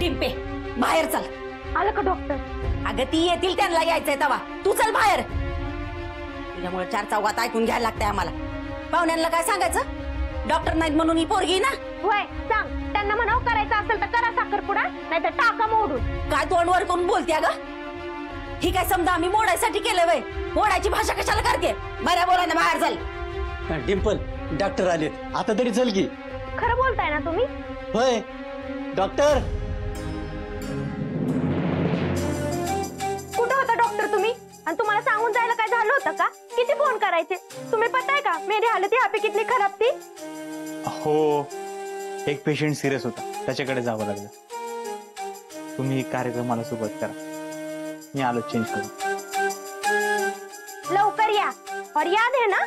टिंपे बाहेर चल. आलं का डॉक्टर? अगं ती येतील त्यांना यायचंय तवा. तू चल बाहेर. तुझ्यामुळे 4 चौघात ऐकून घ्यायला लागतंय आम्हाला. पाहुण्यांना काय सांगायचं? डॉक्टर नाहीत म्हणून ही पोरगी ना. होय सांग त्यांना म्हणाव करायचं असेल तर करा साखरपुडा नाहीतर टाका मोडून. काय तोंडवर करून बोलते अगं? ही काय समजा आम्ही मोडायसाठी केलं वय? मोडायची भाषा कशाला करते? बऱ्या बोलायला बाहेर चल. डिंपल डॉक्टर आलेत, आता तरी चल की. खरं बोलताय ना तुम्ही? होय डॉक्टर. कुठं होता डॉक्टर तुम्ही? आणि तुम्हाला सांगून जायला काय झालं होतं का? किती फोन करायचे? तुम्ही पताय का मेरी हालत यहाँ पे कितनी खराब थी? हो, एक पेशंट सिरियस होता, त्याच्याकडे जावं लागलं. तुम्ही कार्यक्रमाला सुरुवात करा, मी आलो चेंज करू. लवकर या और याद है ना?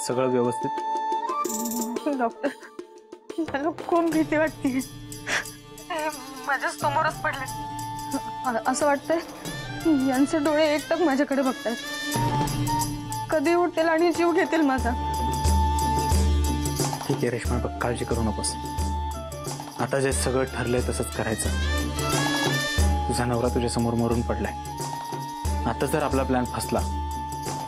सगळं व्यवस्थित? डॉक्टर मला खूप भीती वाटते. माझ्या समोरच पडले. असं वाटतंय यांचे डोळे एकटक माझ्याकडे बघतात. कधी उठतील आणि जीव घेतील माझा. ठीक आहे रेश्मा, बघ काळजी करू नकोस. आता जे सगळं ठरलंय तसंच करायचं. तुझा नवरा तुझ्या समोर मरून पडलाय. आता जर आपला प्लॅन फसला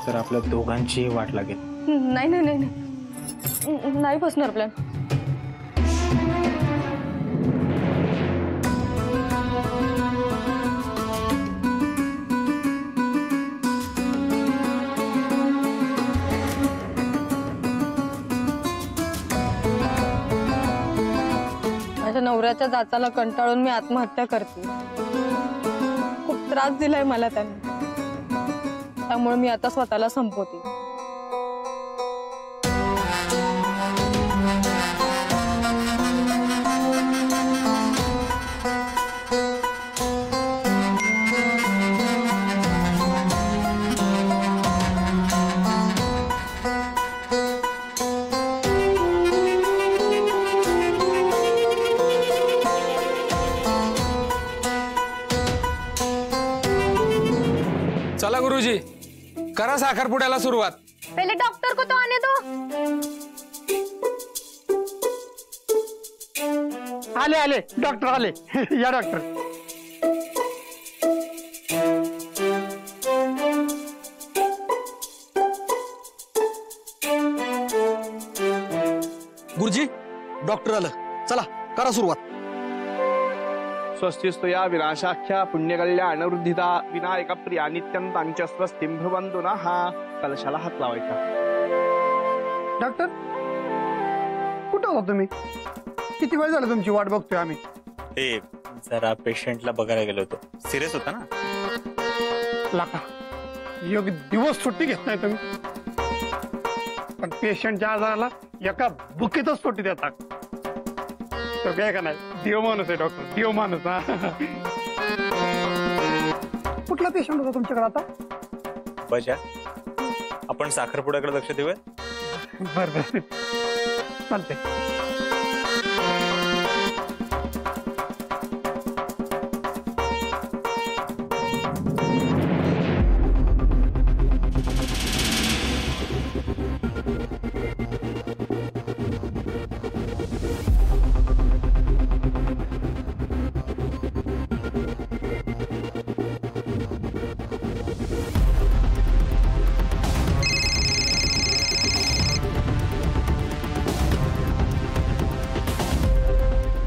तर आपल्या दोघांचीही वाट लागेल. नाही नाही नाही नाही फसणार प्लॅन. माझ्या नवऱ्याच्या जाचाला कंटाळून मी आत्महत्या करते. खूप त्रास दिलाय मला त्याने, त्यामुळे मी आता स्वतःला संपवते. चला गुरुजी, करा साखरपुड्याला सुरुवात. पहले डॉक्टर को तो आने दो. आले आले डॉक्टर आले. या डॉक्टर. गुरुजी डॉक्टर आलं, चला करा सुरुवात. स्वस्तिस्तु या विनाशाख्या पुण्यकल्याण वृद्धिता विनायक प्रिया नित्यंतांच स्वस्तिं भवन्तु नः. कलशाला हात लावायचा. डॉक्टर कुठं होता तुम्ही? किती वेळ झाला तुमची वाट बघतोय आम्ही. ते जरा पेशंटला बघायला गेलो होतो, सिरियस होता ना. लाका एक दिवस सुट्टी घेत नाही तुम्ही, पण पेशंटच्या आजाराला एका बुकीतच सुट्टी देतात. तो काय का नाही, देव माणूस आहे डॉक्टर, देव माणूस. कुठला पेशंट होता तुमच्याकडे आता? बजा, आपण साखरपुड्याकडे लक्ष देऊया. बर बर चालते.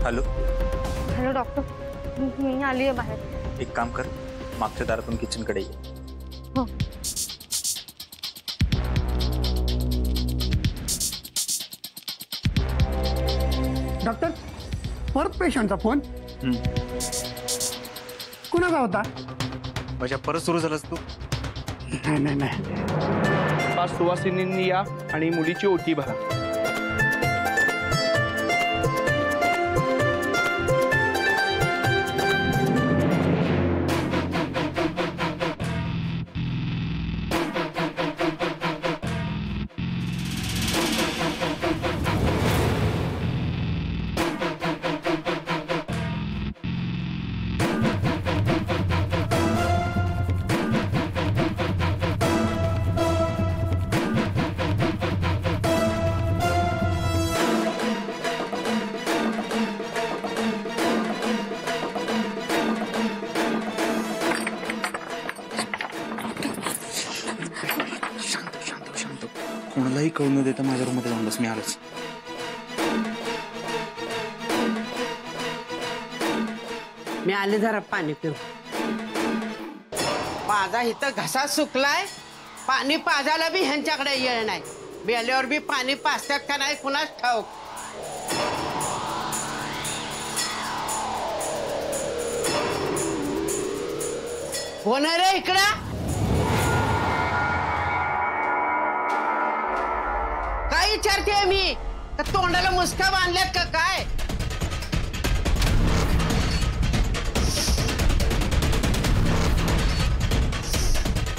हॅलो हॅलो डॉक्टर, मी आली आहे बाहेर. एक काम कर, मागच्या दारातून किचनकडे ये. डॉक्टर परत पेशंटचा फोन कुणाचा होता? माझ्या परत सुरू झालास तू? नाही नाही नाही. पाच सुवासिनींनी या आणि मुलीची ओटी भरा. कोणालाही कळू न देता माझ्या रूममध्ये जाऊन बस, मी आलोच. मी आले जरा पाणी पिऊ. माझा इथं घसा सुकलाय, पाणी पाजायला बी ह्यांच्याकडे येळ नाही. बेल्यावर बी पाणी पाजतात का नाही कुणाच ठाऊक. कोण रे इकडं? काय विचारते मी? का तोंडाला मुसका बांधल्यात का काय?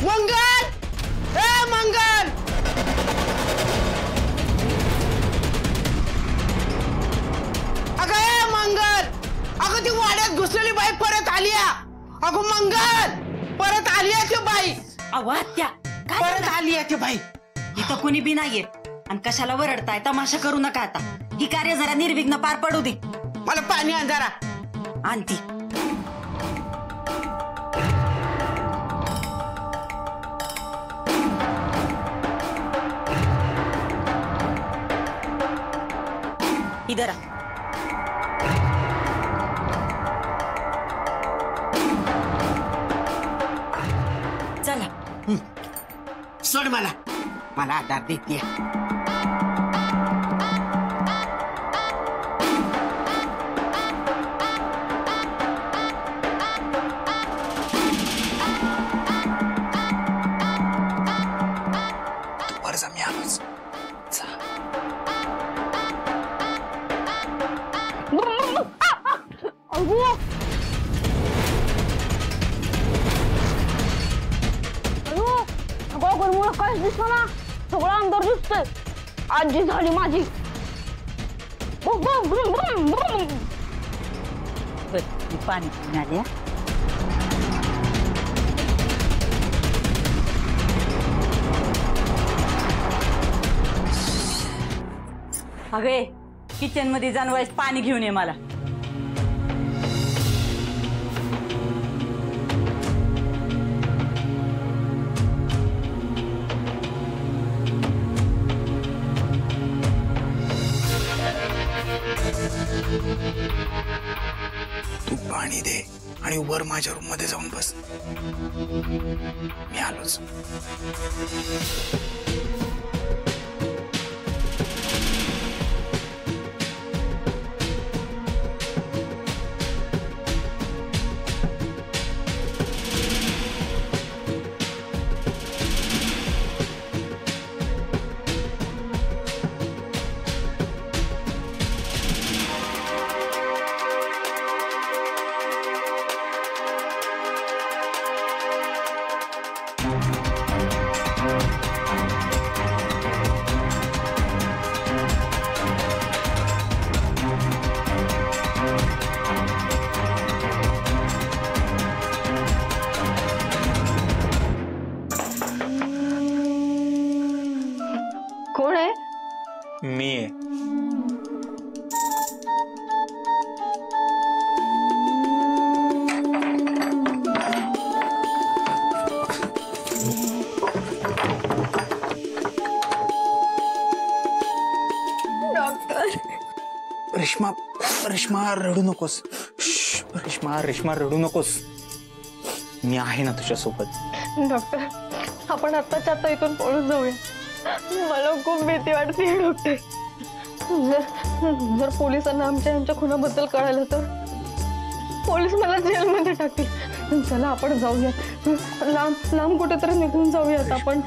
मंगल, ए मंगल, अगं ए मंगल, अगं ती वाड्यात घुसलेली बाई परत आली. अगं मंगल, परत आली ती बाई. आत्या काय परत झालं? आली ती बाई. इथं कुणी बी नाहीये आणि कशाला वरडताय? तमाशा करू नका आता. ही कार्य जरा निर्विघ्न पार पडू दे. मला पाणी आण जरा. आणती. इधर आ. चला सोड मला, मला आधार देते. दुपारचा मी आलोच. काहीच दिसत ना, सगळं अंदर दिसतंय. आजी झाली माझी. पाणी पिऊन आल्या. अगे किचन मध्ये जाऊन वेळेस पाणी घेऊन ये मला. तू पाणी दे आणि वर माझ्या रूम मध्ये जाऊन बस, मी आलोच. कोण आहे? मी आहे. रेश्मा, रेश्मा रडू नकोस. रेश्मा, रेश्मा रडू नकोस. मी आहे ना तुझ्यासोबत. डॉक्टर, आपण आत्ताच्या आता इथून पळून जाऊया. मला खूप भीती वाटते डॉक्टर. जर पोलिसांना आमच्या खुनाबद्दल कळालं तर पोलीस मला जेलमध्ये टाकतील. चला आपण जाऊया, लांब लांब कुठेतरी निघून जाऊयात आपण.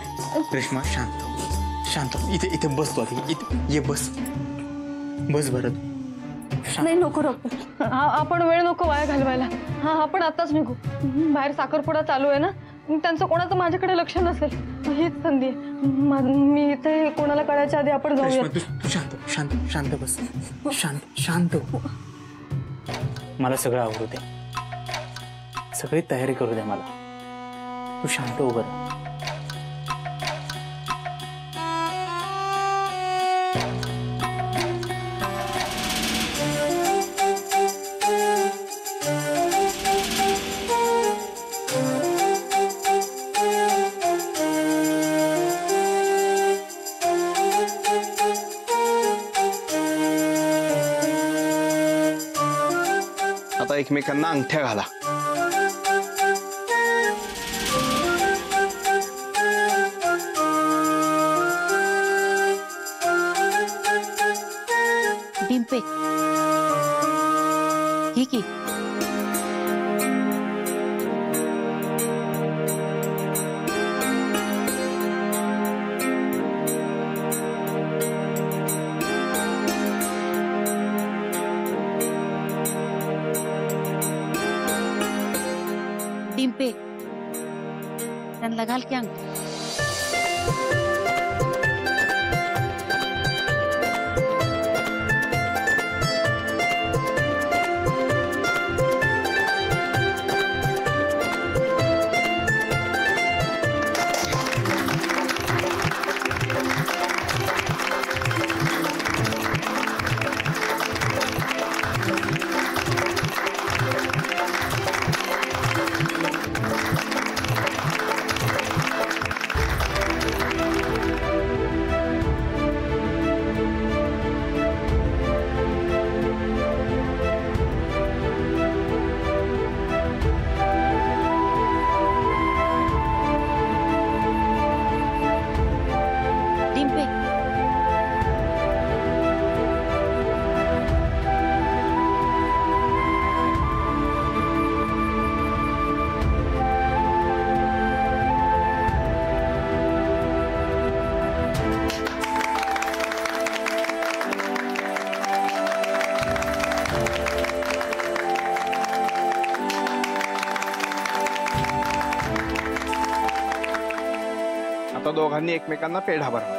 रेश्मा शांत इथे बस तू आधी. इथे ये, बस बरं. नाही नको डॉक्टर, आपण वेळ नको वाया घालवायला. आपण आताच निघू. बाहेर साखरपुडा चालू आहे ना, त्यांचं कोणाचं माझ्याकडे लक्ष नसेल. हीच संधी आहे. मी इथे कोणाला कळायच्या आधी आपण जाऊया. तू शांत बस. शांत मला सगळं आवडू दे, सगळी तयारी करू दे मला. तू शांत हो बरं. आता एकमेकांना अंगठ्या घाला. डिंपे, ही की डिंपे, त्यांना घाल की अंगठी. आता दोघांनी एकमेकांना पेढा भरवा.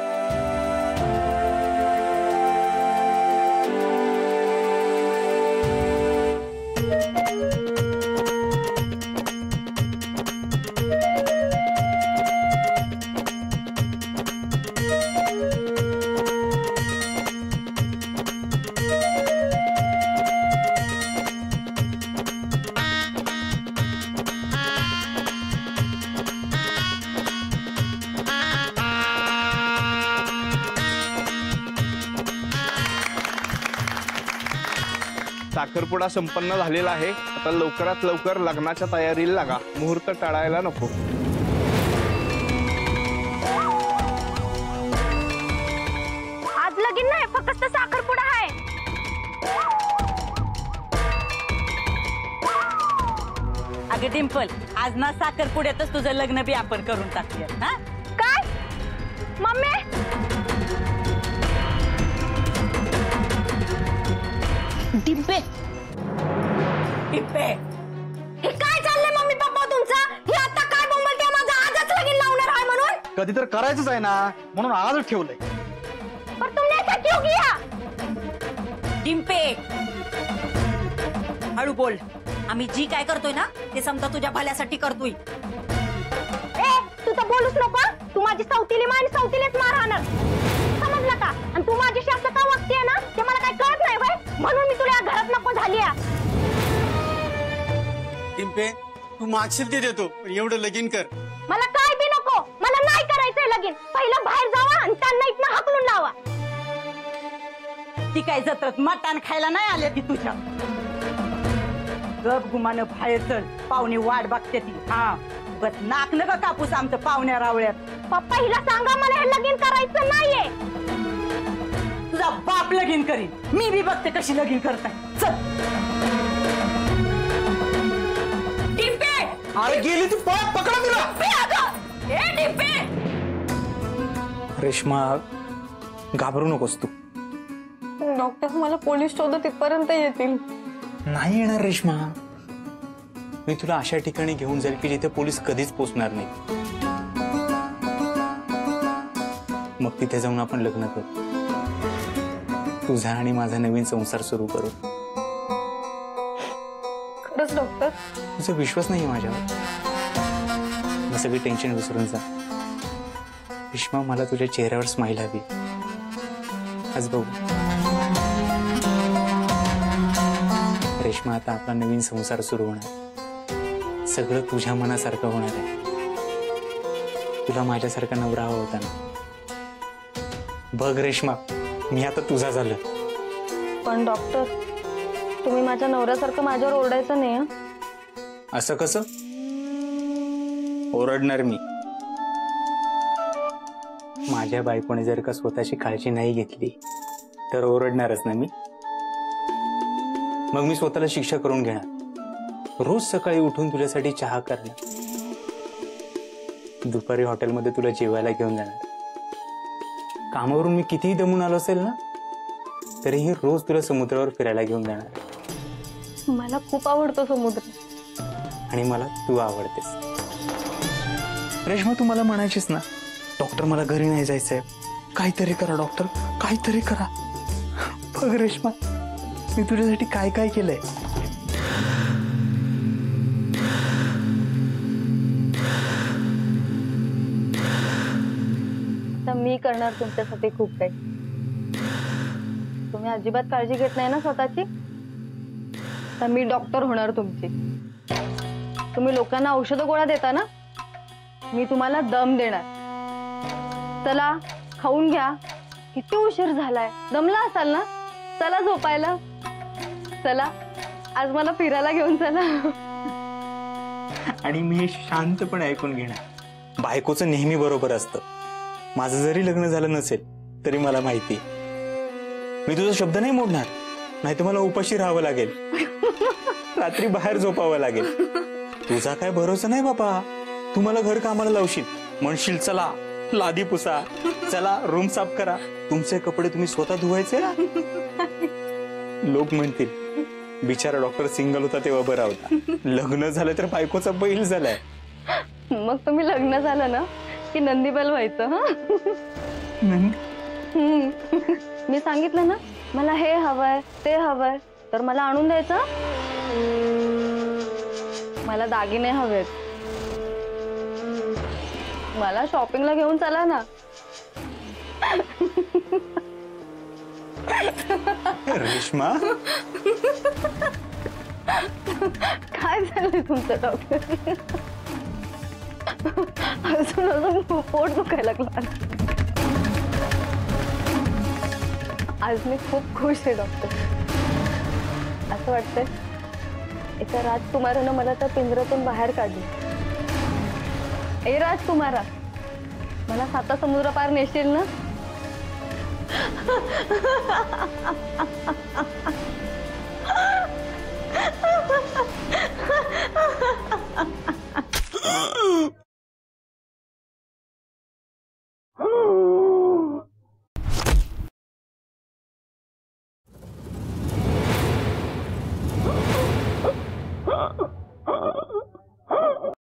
साखरपुडा संपन्न झालेला आहे. आता लवकरात लवकर लग्नाच्या तयारीला लागा. मुहूर्त टाळायला नको. आज लगीन नाही, फक्त साखरपुडा आहे. अगं डिंपल, आज ना साखरपुड्यातच तुझं लग्न बी आपण करून टाकूया. हा काय मम्मी? डिंपे, डिंपे, हे काय चाललंय मम्मी पप्पा तुमचं? हे आता काय बोंबलते? माझं आजच लगीन लावणार आहे म्हणून? कधी तर करायचंच आहे ना, म्हणून आजच ठेवलंय. पर तुमने ऐसा क्यों किया? डिंपे, हळू बोल. आम्ही जी काय करतोय ना ते समजा तुझ्या भल्यासाठी करतोय. ए, तू तर बोलूच नको. तू माझी सौतीली मान, सौतीलीच मार राहणार, समजलं का? आणि तू माझी शास्त्र का वागतेय ना ते मला काय कळत नाही व्हय? म्हणून मी तुला या घरात नको झाली. डिंपे, तू मागशील ते देतो, पण एवढं लगीन कर. मला काय बी नको. मला नाही करायचंय लगीन. पहिलं बाहेर जावा आणि त्यांना इथनं हाकलून लावा. ती काय जत्रात मटण खायला नाही आल्या ती तुझ्या. गप गुमानं बाहेर चल, पाहुणे वाट बघते ती. हा बस नाक नका कापूस आमचं पाहुण्या रावळ्यात. पप्पा हिला सांगा मला हे लगीन करायचं नाहीये. तुझा बाप लगीन करीन, मी बी बघते कशी लगीन करताय. चल डिंपे, अरे गेली ती पकडा तिला. ए डिंपे, रेश्मा घाबरू नकोस तू. डॉक्टर मला पोलीस शोधत तिथपर्यंत येतील. नाही येणार रेश्मा, मी तुला अशा ठिकाणी घेऊन जाईल की जिथे पोलीस कधीच पोचणार नाही. मग तिथे जाऊन आपण लग्न करू, तुझा आणि माझा नवीन संसार सुरू करू. खरंच डॉक्टर? तुझा विश्वास नाही माझ्यावर? मग सगळी टेन्शन विसरून जा. रेश्मा, मला तुझ्या चेहऱ्यावर स्माईल हवी. आज बघू. रेश्मा, आता आपला नवीन संसार सुरू होणार. सगळं तुझ्या मनासारखं होणार आहे. तुला माझ्यासारखा नवरा हवा होता ना. बघ रेश्मा, मी आता तुझा झालं. पण डॉक्टर, तुम्ही माझ्या नवऱ्यासारखं माझ्यावर ओरडायचं नाही हं? असं कसं? ओरडणार मी. माझ्या बायकोने जर का स्वतःची काळजी नाही घेतली तर ओरडणारच ना मी. मग मी स्वतःला शिक्षा करून घेणार. रोज सकाळी उठून तुझ्यासाठी चहा करणार, दुपारी हॉटेलमध्ये तुला जेवायला घेऊन जाणार. कामावरून मी कितीही दमून आलो असेल ना, तरीही रोज तुला समुद्रावर फिरायला घेऊन जाणार. मला खूप आवडतो समुद्र. आणि मला तू आवडतेस. रेश्मा, तू मला म्हणायचीस ना, डॉक्टर मला घरी नाही जायचंय, काहीतरी करा डॉक्टर, काहीतरी करा. बघ रेश्मा, मी तुझ्यासाठी काय काय केलंय. तर मी करणार तुमच्यासाठी खूप काही. तुम्ही अजिबात काळजी घेत नाही ना स्वतःची, तर मी डॉक्टर होणार तुमची. तुम्ही लोकांना औषधं गोळ्या देता ना, मी तुम्हाला दम देणार. चला खाऊन घ्या, किती उशीर झालाय, दमला असाल ना. चला झोपायला. चला आज मला फिरायला घेऊन चला. आणि मी हे शांतपणे ऐकून घेणार. बायकोचं नेहमी बरोबर असतं. माझं जरी लग्न झालं नसेल तरी मला माहिती, मी तुझा शब्द नाही मोडणार. नाही तर मला उपाशी राहावं लागेल, रात्री बाहेर झोपावं लागेल. तुझा काय भरोसा नाही बापा. तू मला घर कामाला लावशील, म्हणशील चला लादी पुसा, चला रूम साफ करा, तुमचे कपडे तुम्ही स्वतः धुवायचे ना. लोक म्हणतील बिचारा डॉक्टर सिंगल होता तेव्हा बरा होता, लग्न झालं तर बायकोचा बैल झालाय. मग तुम्ही लग्न झालं ना की नंदीबैल व्हायचं. मी सांगितलं ना मला हे हवंय ते हवंय, तर मला आणून द्यायचं. मला दागिने हवेत, मला शॉपिंगला घेऊन चला ना. रेश्मा, काय झालंय तुमचं डॉक्टर? अजून अजून पोट दुखायला लागलं. आज मी खूप खुश आहे डॉक्टर. असं वाटतंय एका राजकुमारानं मला त्या पिंजऱ्यातून बाहेर काढलं. ए राजकुमारा, मला 7 समुद्र पार नेशील ना.